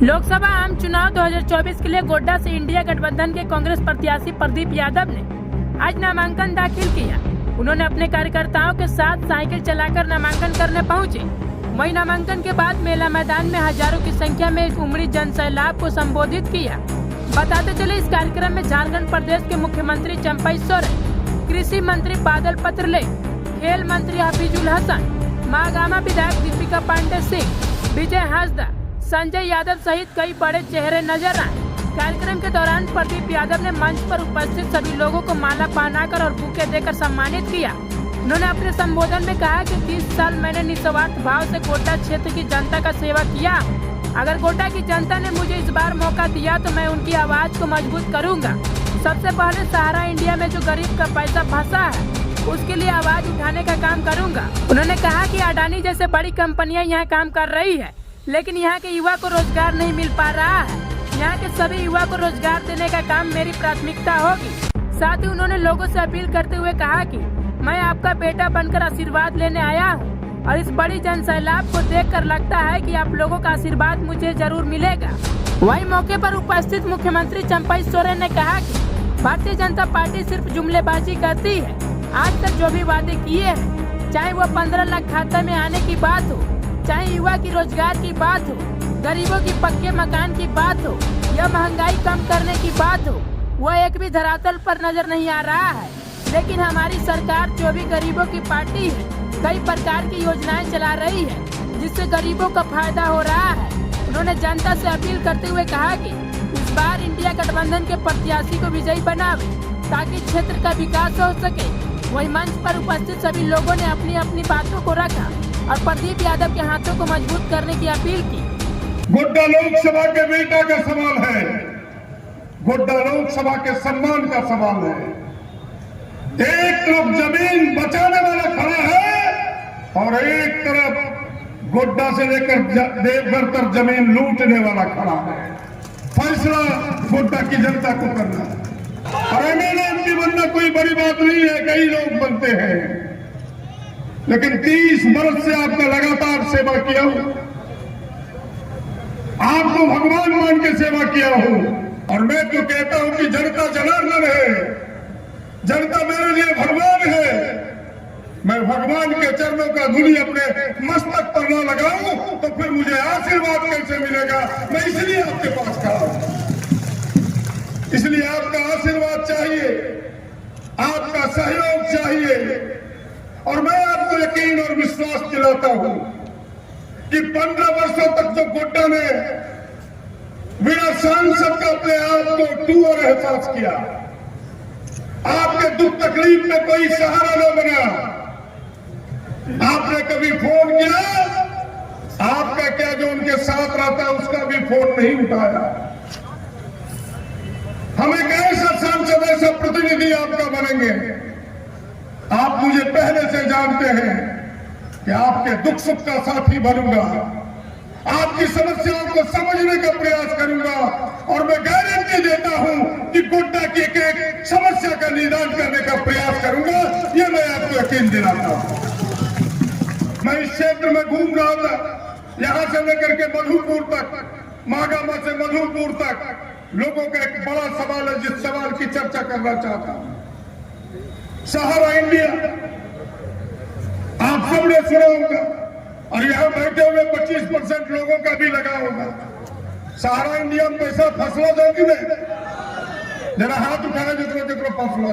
लोकसभा आम चुनाव 2024 के लिए गोड्डा से इंडिया गठबंधन के कांग्रेस प्रत्याशी प्रदीप यादव ने आज नामांकन दाखिल किया। उन्होंने अपने कार्यकर्ताओं के साथ साइकिल चलाकर नामांकन करने पहुंचे। वहीं नामांकन के बाद मेला मैदान में हजारों की संख्या में उमड़ी जनसैलाब को संबोधित किया। बताते चले, इस कार्यक्रम में झारखंड प्रदेश के मुख्यमंत्री चंपई सोरेन, कृषि मंत्री बादल पत्रलेख, खेल मंत्री हफीजुल हसन, महागामा विधायक दीपिका पांडे सिंह, विजय हांसदा, संजय यादव सहित कई बड़े चेहरे नजर आए। कार्यक्रम के दौरान प्रदीप यादव ने मंच पर उपस्थित सभी लोगों को माला पहनाकर और बुके देकर सम्मानित किया। उन्होंने अपने संबोधन में कहा कि 30 साल मैंने निस्वार्थ भाव से गोड्डा क्षेत्र की जनता का सेवा किया। अगर गोड्डा की जनता ने मुझे इस बार मौका दिया तो मैं उनकी आवाज को मजबूत करूंगा। सबसे पहले सहारा इंडिया में जो गरीब का पैसा फंसा है उसके लिए आवाज उठाने का काम करूंगा। उन्होंने कहा कि अडानी जैसे बड़ी कंपनियां यहाँ काम कर रही है, लेकिन यहाँ के युवा को रोजगार नहीं मिल पा रहा है। यहाँ के सभी युवा को रोजगार देने का काम मेरी प्राथमिकता होगी। साथ ही उन्होंने लोगों से अपील करते हुए कहा कि मैं आपका बेटा बनकर आशीर्वाद लेने आया हूँ और इस बड़ी जनसैलाब को देखकर लगता है कि आप लोगों का आशीर्वाद मुझे जरूर मिलेगा। वहीं मौके पर उपस्थित मुख्यमंत्री चंपई सोरेन ने कहा कि भारतीय जनता पार्टी सिर्फ जुमलेबाजी करती है। आज तक जो भी वादे किए हैं, चाहे वो 15 लाख खाते में आने की बात हो, चाहे युवा की रोजगार की बात हो, गरीबों की पक्के मकान की बात हो या महंगाई कम करने की बात हो, वह एक भी धरातल पर नजर नहीं आ रहा है। लेकिन हमारी सरकार जो भी गरीबों की पार्टी है, कई प्रकार की योजनाएं चला रही है जिससे गरीबों का फायदा हो रहा है। उन्होंने जनता से अपील करते हुए कहा कि इस बार इंडिया गठबंधन के प्रत्याशी को विजयी बनावे ताकि क्षेत्र का विकास हो सके। वहीं मंच पर उपस्थित सभी लोगों ने अपनी अपनी बातों को रखा और प्रदीप यादव के हाथों को मजबूत करने की अपील की। गोड्डा लोकसभा के बेटा का सवाल है, गोड्डा लोकसभा के सम्मान का सवाल है। एक तरफ जमीन बचाने वाला खड़ा है और एक तरफ गोड्डा से लेकर देवघर तक जमीन लूटने वाला खड़ा है। फैसला गोड्डा की जनता को करना है और एमएलए बनना कोई बड़ी बात नहीं है, कई लोग बनते हैं, लेकिन 30 वर्ष से आपने लगातार सेवा किया हूं, आपको भगवान मान के सेवा किया हूं और मैं तो कहता हूं कि जनता जनार्दन है, जनता मेरे लिए भगवान है। मैं भगवान के चरणों का धूलि अपने मस्तक पर न लगाऊं तो फिर मुझे आशीर्वाद कैसे मिलेगा। मैं इसलिए आपके पास खड़ा हूं, इसलिए आपका आशीर्वाद चाहिए, आपका सहयोग चाहिए और मैं आपको यकीन और विश्वास दिलाता हूं कि 15 वर्षों तक जो गोड्डा ने बिना सांसद का अपने आप को टूअर एहसास किया, आपके दुख तकलीफ में कोई सहारा न बना, आपने कभी फोन किया, आपका क्या जो उनके साथ रहता है उसका भी फोन नहीं उठाया। हम एक ऐसा सांसद, ऐसा प्रतिनिधि आपका बनेंगे। आप मुझे पहले से जानते हैं कि आपके दुख सुख का साथी बनूंगा, आपकी समस्याओं को समझने का प्रयास करूंगा और मैं गारंटी देता हूं कि गोड्डा की एक एक समस्या का निदान करने का प्रयास करूंगा। ये मैं आपको यकीन दिलाता हूं। मैं इस क्षेत्र में घूम रहा था, यहां से लेकर के मधुपुर तक, महागामा से मधुपुर तक, लोगों का एक बड़ा सवाल है जिस सवाल की चर्चा करना चाहता हूं। सहारा इंडिया आप सबने सुना होगा और यहां बैठे हुए 25% लोगों का भी लगा होगा। सहारा इंडिया में पैसा फसला जाओगी नहीं, जरा हाथ उठाना जितना फसला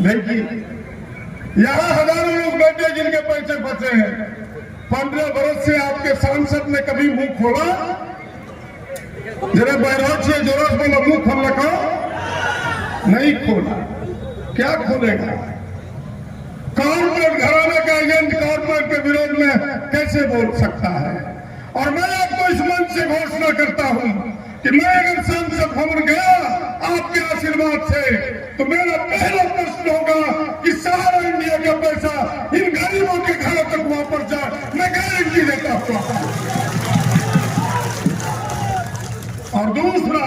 देखिए, यहां हजारों लोग बैठे जिनके पैसे फंसे हैं। 15 वर्ष से आपके सांसद ने कभी मुंह खोला? जरा बैराज से जोरस बोला, मुंह खोल रखा नहीं खोला, क्या खोलेगा? कॉर्पोरेट घराने का एजेंट कॉर्पोरेट के विरोध में कैसे बोल सकता है? और मैं आपको इस मंच से घोषणा करता हूं कि मैं अगर सांसद भवन गया आपके आशीर्वाद से तो मेरा पहला प्रश्न होगा कि सहारा इंडिया का पैसा इन गरीबों के घरों तक वापस जाए। मैं गारंटी देता हूं। और दूसरा,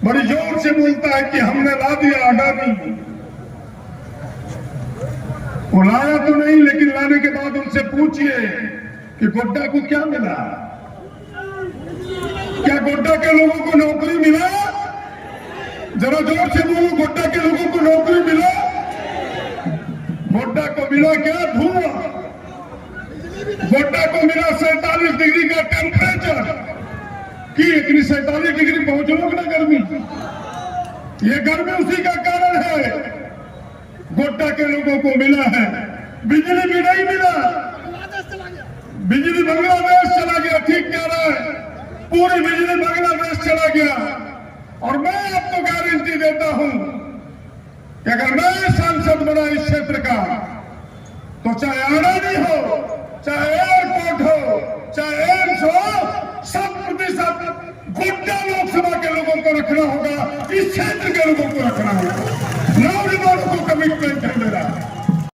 बड़ी जोर से बोलता है कि हमने ला दिया अडानी। वो लाया तो नहीं, लेकिन लाने के बाद उनसे पूछिए कि गोड्डा को क्या मिला। गोड्डा के लोगों को नौकरी मिला? जरा जोर से बोलो, गोड्डा के लोगों को नौकरी मिला? गोड्डा को मिला क्या? धुआं। गोड्डा को मिला 47 डिग्री का टेम्परेचर कि इतनी 47 डिग्री पहुंच लोग ना गर्मी। ये गर्मी उसी का कारण है। गोड्डा के लोगों को मिला है, बिजली भी नहीं मिला, बिजली बांग्लादेश चला गया। ठीक कह रहा है, पूरी बिजली बांग्लादेश चला गया। और मैं आपको गारंटी देता हूं कि अगर मैं सांसद बना इस क्षेत्र का, तो चाहे अडानी हो, चाहे एयरपोर्ट हो, चाहे एम्स हो, 100% गोड्डा लोकसभा के लोगों को रखना होगा, इस क्षेत्र के लोगों को रखना होगा। नौजवानों को कमिटमेंट है मेरा।